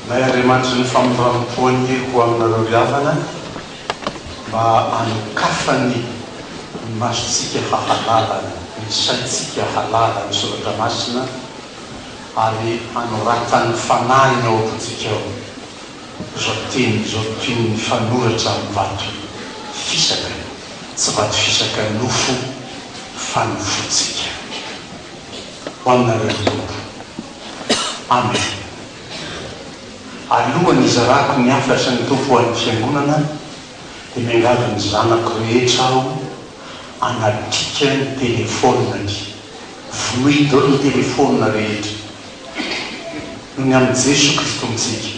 nay Andriamanitra ny famoram-poany ho aminareo riavana mba anokafany ny masontsika hahalala, ny saintsika halala ny soratra masina ary anoratany fanahy ny ao apotsika ao zao teny zao toy ny fanoratra amin'ny vato fisaka, tsy vato fisaka nofo fa nofotsika ho aminareo tompo. Amen. Alohan'ny zarako ny afatra ny tompo ho an'ny fiangonana dia miangavy ny zanako rehetra aho anatrika ny telefôniny vonohy daholo ny telefônina rehetra noho ny amin'ny Jesoa Kristy mitsika,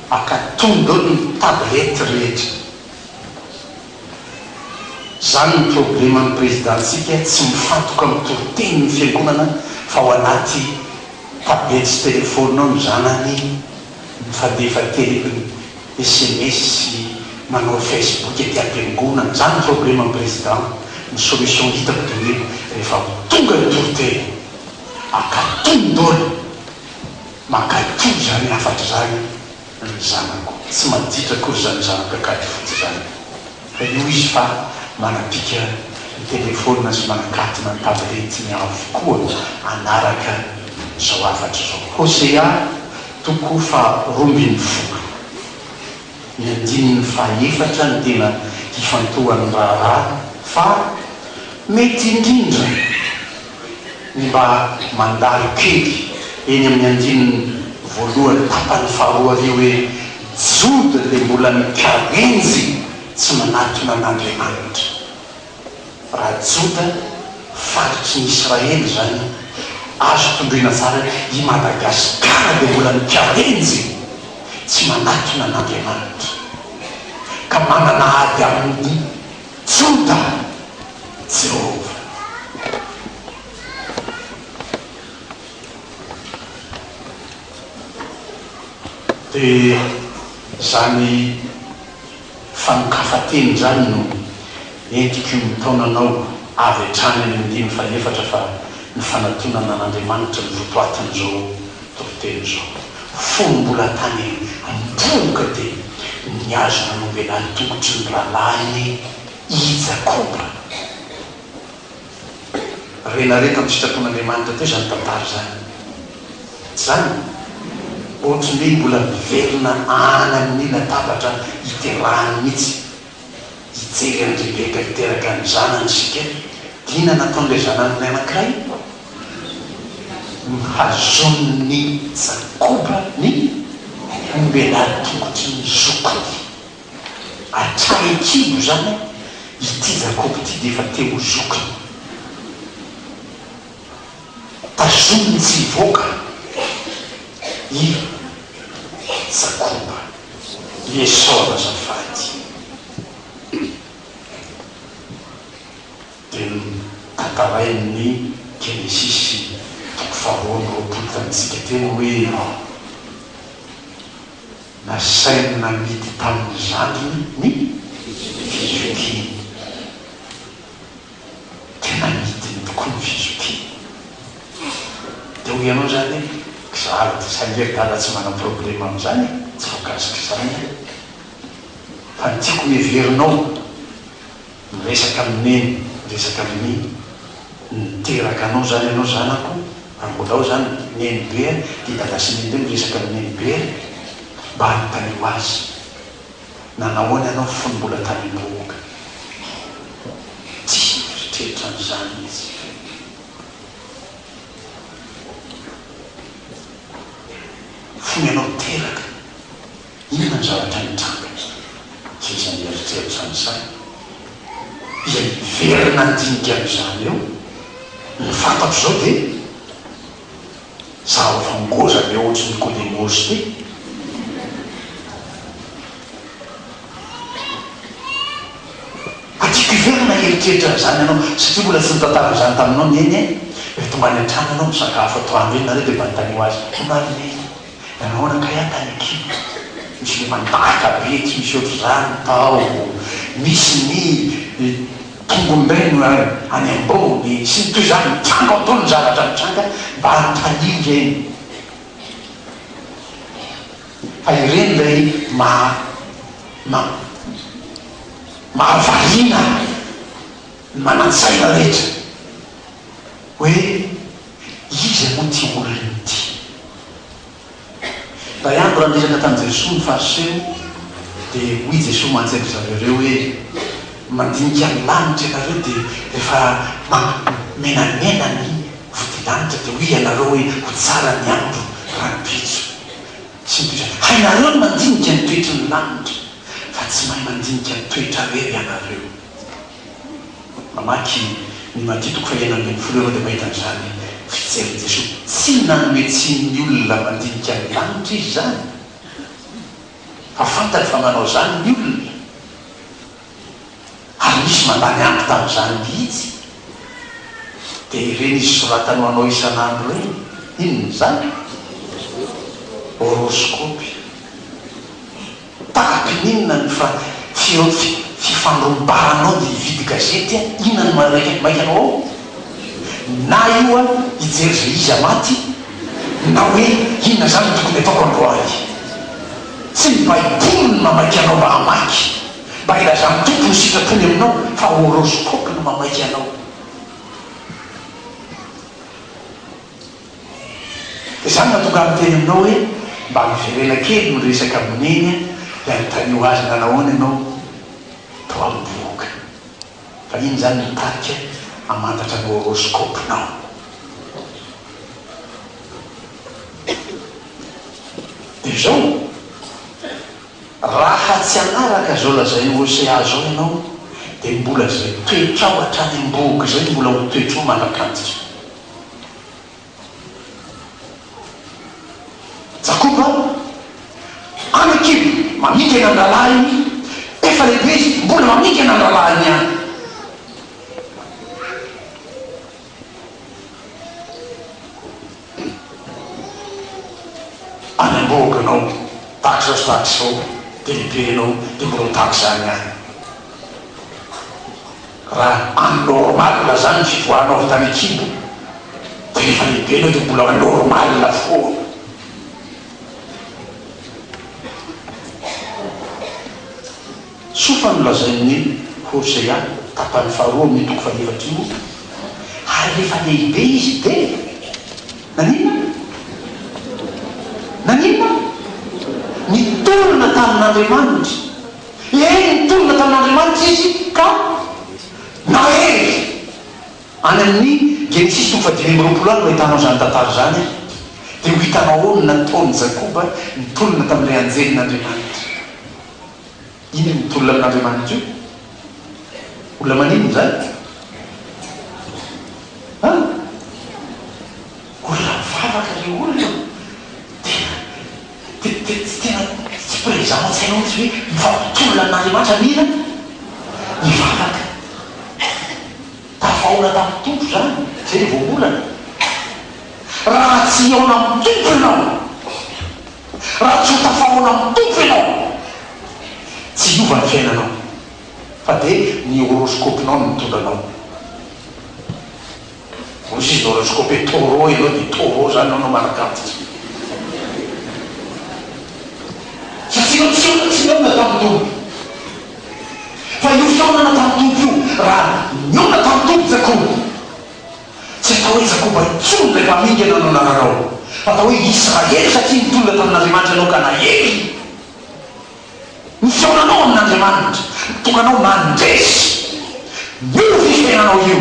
akatony daholo ny tablety rehetra. Zany ny problema ny présidentsika, tsy mifantoka amin'ny toriteny ny fiangonana fa ao anaty tablety sy telefônina ao ny zanany mifandefa SMS manao Facebook ety am-piangonana. Zany ny problema ny président. Ny solution hitako dia hoe rehefa tonga ny toriteny akatony daholo makatony zany afatra zany ny zanako, tsy maditra kory zany zanako akaty fotsy zany fa io izy fa manapika ny telefônina sy manakatina ny tablety ny avokoa anaraka zao afatra zao. Hosea toko fa 12 ny andininy faefatra ny tena hifantohan'ny raharaha fa mety indrindra ny mba mandalo kely eny amin'ny andininy voalohany tapany faharoa ry hoe joda dia mbola mikarenjy tsy manatona an'Andriamanitra. Raha joda faritry ny Israely zany azo tondroina tsara, i Madagasikara dia mbola mikarenjy tsy manatona an'Andriamanitra ka manana ady amin'ny joda Jehova. Dia zany fanokafateny zany no entiko mitaonanao avy hatrany any andiny faefatra fa ny fanatonana an'Andriamanitra ny votoatin'izao toriteny zao. Fony mbola tany amboka dia niazo nanombela ny tongotry ny rahalahy i Jakoba. Renareta amin'ny sitrapon'Andriamanitra teo zany tantara zany. Zany ohatrany hoe mbola miverina any amin'ny latabatra hiterahany mihitsy hijery any Rebeka hiteraka ny zanany sika. Dina nataon'ilay zanany anankiray mihazon'ny Jakoba ny ombela tongotry ny zokony. Hatrany kibo zany ity Jakoba ity dia efa teo zokony, tazominy tsy hivoaka i Jakoba, i Esau azafady. Dia tantarain'ny Genesisy toko faharoa roapolo tanitsika teny hoe nasainy namidy tamin'ny zandriny ny fizokiny. Tena midiny tokoa ny fizokiny. Dia ho ianao zany kizaly ty sangeridala tsy mana problema amin'izany, tsy voakasiky zany fa ny tiako miheverinao miresaka amin'eny, miresaka amin'ny niteraka anao zany ianao zanako ambolao zany neny be dia dadasy neny be miresaka amin'eny be mba hanontany ho azy nanahoana ianao fony mbola tany mboka tsy ritreritra n'izany izy. Fony ianao teraka inona ny zavatra nitranga zay zany eritreritra n'izany izay verina ndinika amin'izany eo. Ny fantatro zao dia zava-fangoza be ohatry ny kolemozy ty atiako iverina eritreritra n'izany ianao satria mbola tsy nitantara zany taminao ny eny reto mbany an-trano ianao misakafo atoandro eny nareo dia mba nitany ho azy omarineny ianahoana ka ia tany akibo misy le mandaka be tsy misy ohatry zany tao, misy ny tongombeno any ambony sy ny toy zany mitranga atao ny zavatra mitranga mba hanontaniry eny. fa ireny lay mahavarina manantsaina rehetra hoe izy moa ty olona ty. Da iandro raha nisaka tamin'i Jesosy ny fariseho dia hoy Jesosy manjary zareo hoe mandinika ny lanitra ianareo dia rehefa menamena ny vodilanitra dia hoy ianareo hoe ho tsara ny andro ranopitso sy nytoetra. Hainareo ny mandinika ny toetra ny lanitra fa tsy mahay mandinika ny toetra rery ianareo. Mamaky ny matitoko fahenany amin'ny folo dia mahita an'izany fijery Jesosy tsy nanome tsin'ny olona mandinika ny lanitra izy zany fa fantany fa manao zany ny olona ary misy mandany ampy tamin'izany mihitsy. Dia ireny izy soratany ho anao isan'andro reny inony zany horoscopy takapininona ny fifandrombaranao dia hividy gazety inona ny maika anao na io hijery zay izy maty na hoe inona zany tokony ataoko androany. Tsy ny baiboly ny mamaky anao mba hamaky mba ilazany tompony sitrapony aminao fa horoscopy no mamaky anao. dia zany natonga miteny aminao hoe mba miverena kely no resaka amin'iny dia anotanio azy nanahoana ianao to amboka fa iny zany mitarika amantatra ny horoscopinao. Dia zao raha tsy anaraka zao lazay Hosea zao ianao dia mbola zay toetrao hatrany am-boky zay mbola ho toetrao manakantitra. Jakoba anakibo mamika eny an-dalahiny efa lehibe izy mbola mamika eny an-dalahiny any. Any am-boky anao taky zao sy taky zao dia lehibe anao dia mbola taky zany any. Raha anormal zany ny fivoahanao avy tany akibo dia rehefa lehibe anao dia mbola anormal foana. Sofa nolazain'ny Hosea tapany faharoa amin'ny toko fahaefatra io ary rehefa lehibe izy dia nanina nitolona tamin'Andriamanitra. Nitolona tamin'Andriamanitra izy ka nahery any amin'ny Genesis toko faha 5:20 no hitanao zany tantara zany dia ho hitanao ao ny nataon'i Jakoba nitolona tamin'ilay anjelin'Andriamanitra. Iny mitolona amin'Andriamanitra io olona manino zany olona mivavaka le olona tena tsy présence-ainao tsy hoe mifampitolona amin'Andriamanitra mihina mivavaka tafahoana tamin'ny tompo zany zay le voaolana. Raha tsy iaona amin'ny tompo ianao raha tsy ho tafahoana amin'ny tompo ianao tsy hiova ny fiainanao fa dia ny horoscopinao no mitondra anao. Ozy izy ny horoscope taureau ianao dia taureau zany anao manakantitra satria tsy miaona tamin'ny tompo fa io fiaonana tamin'ny tompo io raha miaona tamin'ny tompo Jakoba tsy atao hoe Jakoba intsony ilay mamingana anao nanarao fa atao hoe Israely satria mitolona tamin'Andriamanitra anao ka nahery ny fiaonanao amin'Andriamanitra tokanao mandresy miovy fiainanao io.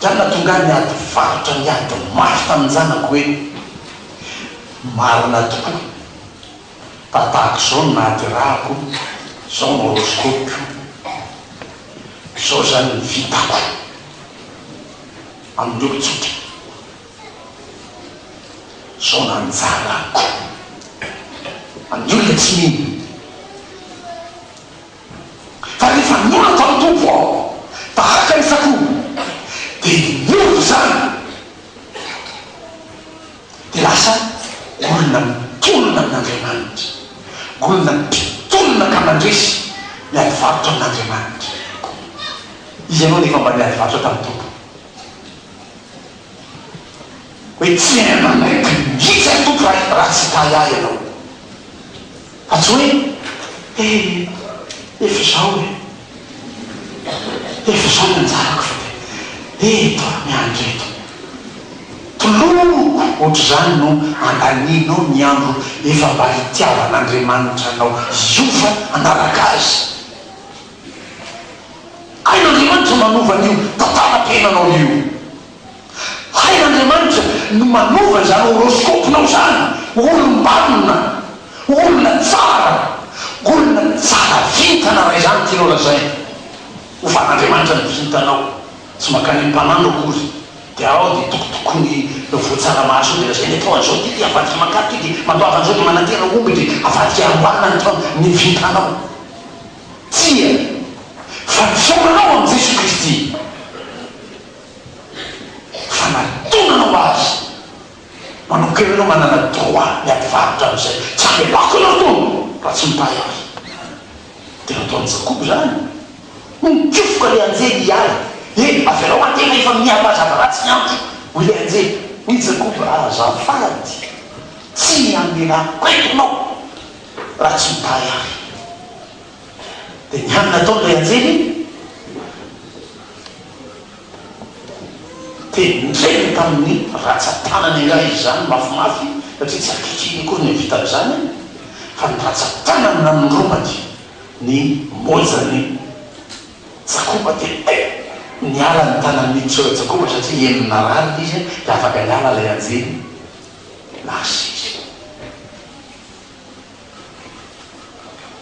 Zany natonga ny ady varotra ny ady mafy tamin'ny zanako hoe marina tokoa tatahako zao ny nady rahako zao ny horoscope zao zany ny vitako amin'ireo tsotra zao nanjarako amin'ny olona tsy mino fa rehefa miona tamin'ny tompo ao tahaka ny sakoa dia miovy zany dia lasa olona mitolona amin'Andriamanitra olona mpitolona ka mandresy miady varotra amin'Andriamanitra. Izy ianao nefa mba miady varotra tamin'ny tompo hoe tsy hainanaiky mihitsy misy tompo raha tsy tay ahy ianao fa tsy hoe efa zao efa zao nanjarako fa eto miandro eto toloko ohatr' zany no andaninao ny andro efa mba hitiavan'Andriamanitra anao iofa anaraka azy hain'Andriamanitra manovanyio tantaram-piainanao io hain'Andriamanitra no manova zany horoscopinao zany olona tsara vintana ray zany tianao lazay hofan'Andriamanitra ny vintanao tsy makany mpanandro akory de ao de tokotokony voatsaramaso de lazay ny atao an'izao ty avadika makaty ty de mandoava an'izao de manantena omby de avadika amboana ny vintanao tsia fa fiaonanao am' Jesosy Kristy fa natonanao azy manokeranao manana droit miadivaritra am'izay tsy amelako anao tono raha tsy mipay azy de nataony Jakobo zany mikofoka le anjely ialy averao antena efa miabazava ratsy ny andro hoy le anjely hoy Jakobo azafady tsy amelako etonao raha tsy mipay azy de niany nataony le anjely tendreny tamin'ny ratsatanany nga izy zany mafimafy satria tsy akikiny koa ny vita am'zany fa ny ratsatanany nanondromany ny mojany Jakoba de niala ny tanan'n'iditra Jakoba satria enina rariny izy de afaka niala lay anjely lasa izy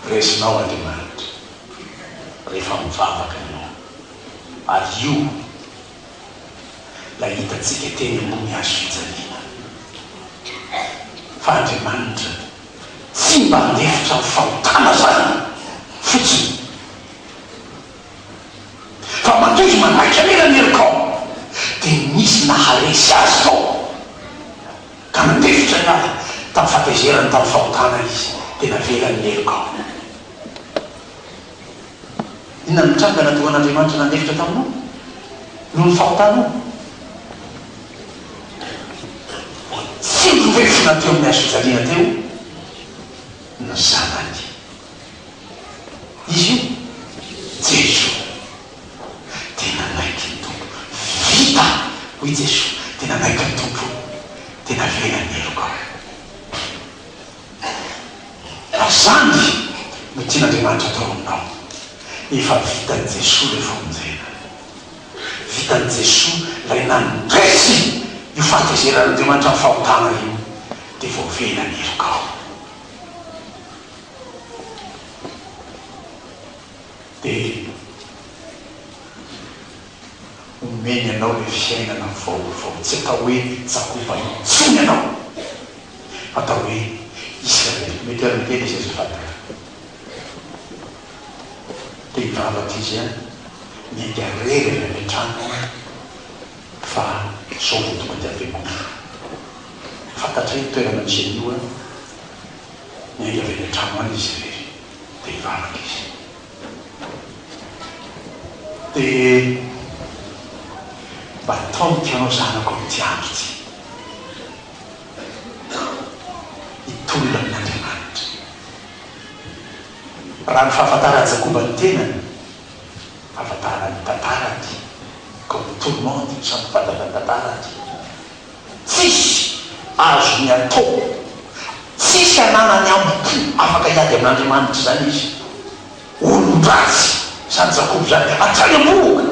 resinao Andriamanitra rehefa mivavaka anao ary io la hitatsika teny ambony azo fijaliana fa Andriamanitra tsy mba ndefitra ny fahotana zany fotsiny fa matozy manaiky amela nyerikao de misy naharesy azy tao ka nandefitra ny ala tamin'ny fatezerany tamin'ny fahotana izy de navelany nyerikao inona mitranga natoan'Andriamanitra nandefitra taminao noho ny fahotanao tsy rovefina teo amin'ny azo fijaliana teo no zanany izy io Jesosy tena naiky ny tompo vita hoy Jesosy tena naiky ny tompo tena velany erokao azany no tian'Andriamanitra atao aminao efa vitan'i Jesosy le fonjena vitan'i Jesosy lay nandresy io fahatezeran'Andriamanitra ny fahotana io de vo velany erokao de omeny anao le fiainana vaovao tsy atao hoe Jakoba itsony anao fa atao hoe Israely mety arinteny izy azy fataka de hivavaka izy any miainga rery ny trano fa sao vo tonga de aveko fantatra hoe toerana misy an'io miainga avy ny trano any izy rery de hivavaka izy de mba taonika anao zanako amty andro ty hitolona amin'Andriamanitra raha ny fahafantarany Jakoba ny tenany fahafantarany tantarany comme tout le monde samy fantatany tantarany tsisy azo ny atao tsisy ananany ambopo afaka hiady amin'Andriamanitra zany izy olon-dratsy zany Jakobo zany atrany amboka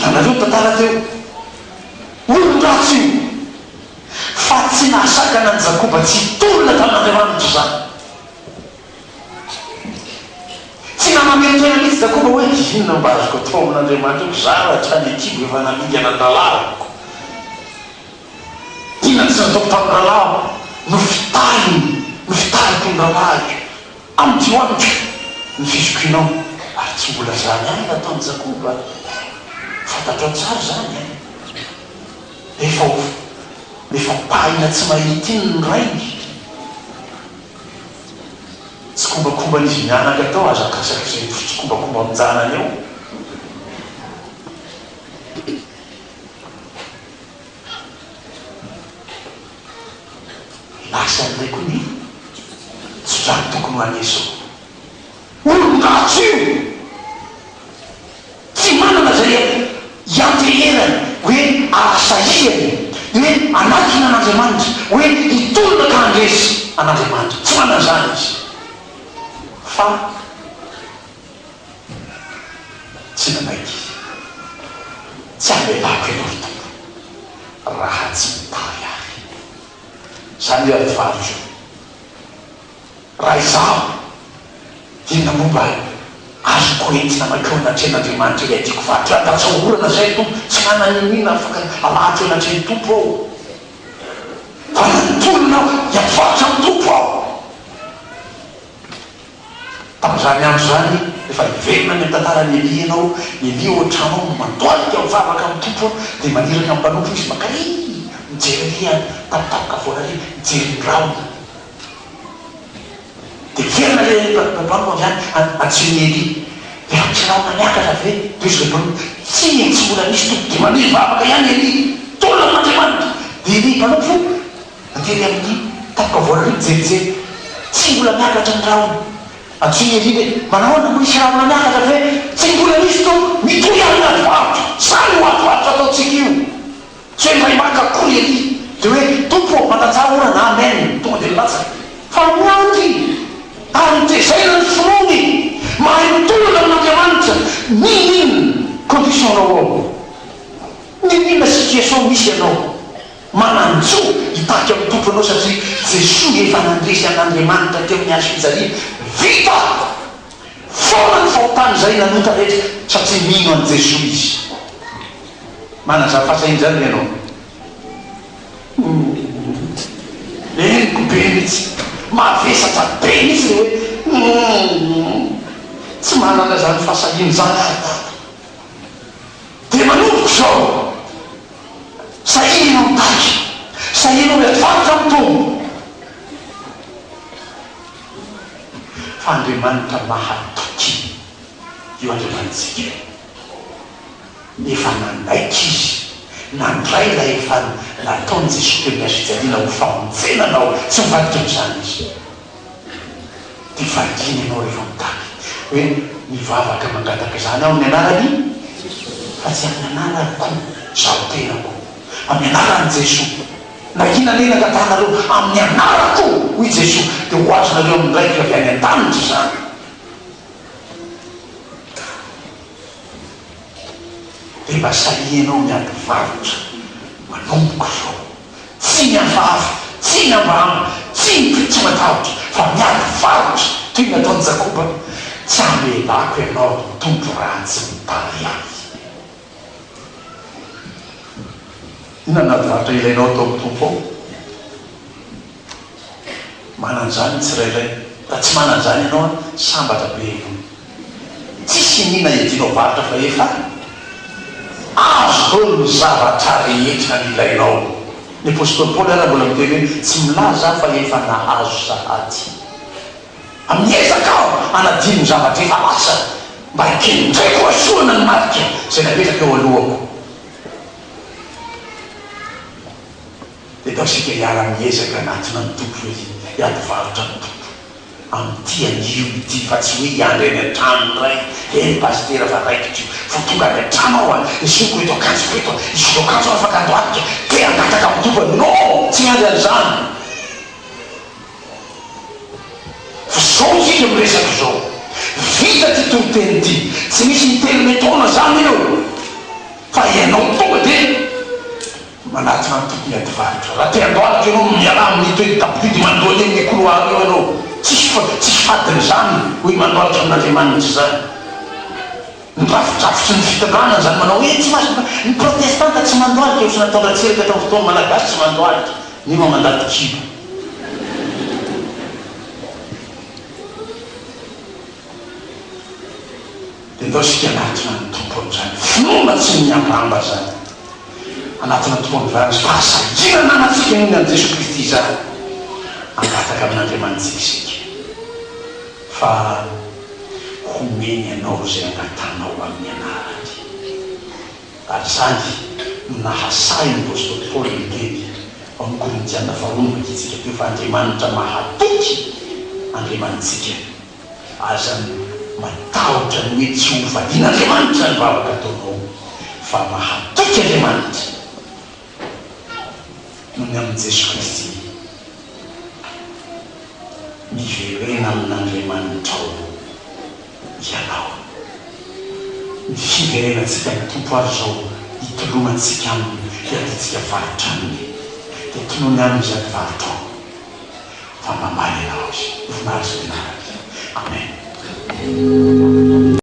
nanareo tantara teo olon-dratsy io fa tsy nahasakana ny Jakoba tsy hitolona tamin'Andriamanitra zany tsy namamelotena mitsy Jakoba hoe inona mba azoko atao amin'Andriamanitra ko zavatra ny ekibo efa namingana dalariko inona tsy nataoko tamin'ny ralahy no fitaliko ny ralahy amty hoaniko ny fisokinao ary tsy mbola zany any nataony Jakoba fantatrao tsara zany efa pahina tsy mahita iny ny rainy tsy kombakomban'izy mianaka atao azakasaky zay tsy kombakomba mijanany eo Jesoa. Olon-gasy io tsy manana zay ianteherany hoe arasahiany hoe anatona an'Andriamanitra hoe hitolona ka andresy an'Andriamanitra, tsy manana zany izy. Fa tsy nanaiky tsy amelako ianao tompo raha tsy mitary ahy. Zany hoe adivarotra raha izaho inona momba azoko entina makeo anatrehan'Andriamanitra hoe adiako varotra adatsaorana zay tompo, tsy manan'inina afaka alahatro anatreny tompo ao, fa nanotolonao hiadivarotra amin'ny tompo ao. Tamin'izany andro zany efa hiverina ny tantarany Elia ianao, Elia ohatranao mandoalika mivavaka amin'ny tompo dia maniraka amin'ny mpanompo izy makary mijery Elia tapitapoka voanary mijery ny raona dia verina le mpanompo zany atsiny Elia dia misy raona miakatra ve dia izy mpanompo tsy mbola misy tompo dia maniry vavaka ihany Elia tolona amin'Andriamanitra. Dia Elia mpanompo matery amin'ny tapoka voanary mijerijery tsy mbola miakatra ny raona. Atsiny Elia hoe manahoana misy raona miakatra ve tsy mbola misy to mitohy any adivarotra. Zany ho adivarotra ataotsika io, tsy hoe maimaka akory Elia dia hoe tompo mandatsara orana amen tonga dia milatsaka fa miandry ary tezaina ny finoany mahay mitolona amin'Andriamanitra. Ninina conditionao ao, ninina situation misy ianao mananjo hitaky amin'ny tompo anao satria Jesoa efa nandresy an'Andriamanitra teo amin'ny hazo fijalia vita fona ny fahotany zay nanota rehetra satria mino an' Jesoa izy. Manazava fahasainy zany ianao eniko be mihitsy mavesatra be mihitsy le hoe tsy manana zany fahasahiny zany dia manomboka zao sahino mitaky sahino miadivarotra amin'ny tompo. Fa Andriamanitra mahatoky io Andriamanitsika efa nanaiky izy nandray la efa nataony Jesoa teo miazo fijaliana ho famonjenanao tsy mivadika am'izany izy. Dia vadiny ianao rehefa mitaky hoe mivavaka mangataka zany ao amin'ny anarany fa tsy amin'ny anarako zaho tenako, amin'ny anaran'i Jesoa na inanenaka tanareo amin'ny anarako hoy Jesoa dia ho azonareo amin'ny raika avy any an-danitra zany. Dia mba sahianao miady varotra manomboka zao, tsy miavavy, tsy miambamy, tsy mipritry matahotra fa miady varotra toy nataony Jakoba. Tsy amelako ianao tompo raha tsy mitary ahy. Inona nady varotra ilainao atao amin'ny tompo ao? Manan'izany tsirairay raha tsy manan'izany ianao sambatra be tsisy nina edinao varotra fa efa azo ny zavatra rehetra ny ilainao. Ny apôstôly Paoly raha mbola miteny hoe tsy milaza fa efa nahazo sahady amin'ny ezaka aho anadiny zavatra efa lasa mba hikendraiko asoana ny marika zay napetraka eo alohako. Dia atao sika hiara miezaka anatina ny tompo hoe hiady varotra ny tompo amin'ity anio ity fa tsy hoe hiandry any an-trano ray pastera fa raikitra fa tonga any an-trano ao isoko eto akanjo eto isoko akanjo afaka andoalika te angataka amin'ny tompo. Non, tsy miandry an'izany. fa zao sika miresaka zao vita ty toriteny ity tsy misy miteny metona zany io fa ianao tonga dia manatina ny tompo miady varotra. Raha te andoalika ianao miala amin'ny toe tapidy mandoany amin'ny couloir eo ianao tsisy fadiny zany hoe mandoalitra amin'Andriamanitra zany. Ny rafidrafitsy ny fitandranana zany manao hoe tsy masina ny protestanta tsy mandoalika io sy natao ratserika atao fotoana malagasy tsy mandoalika nima mandady kibo. Dia ndao sika anatina ny tompo am'izany finoana tsy miambamba zany anatina tompo am'izany fahasajina nanatsika iny an' Jesoa Kristy zany angataka amin'Andriamanitsika isika fa homeny ianao zay angatanao amin'ny anarany. Ary zany no nahasay ny apôstôly Paoly miteny ao amin'ny Korintiana faharoa makitsika teo fa Andriamanitra mahatoky andriamanitsika aza matahotra ny hoe tsy ho valian'andriamanitra ny vavaka ataonao fa mahatoky andriamanitra noho ny amin'i Jesosy Kristy miverena amin'andriamanitra ao ianao. Ny fiverenantsika ny tompo ary zao hitolomantsika aminy hiaditsika varitra aminy dia tonony aminy izaty varitra ao fa mamaly ianao azy voninahitra. Amen.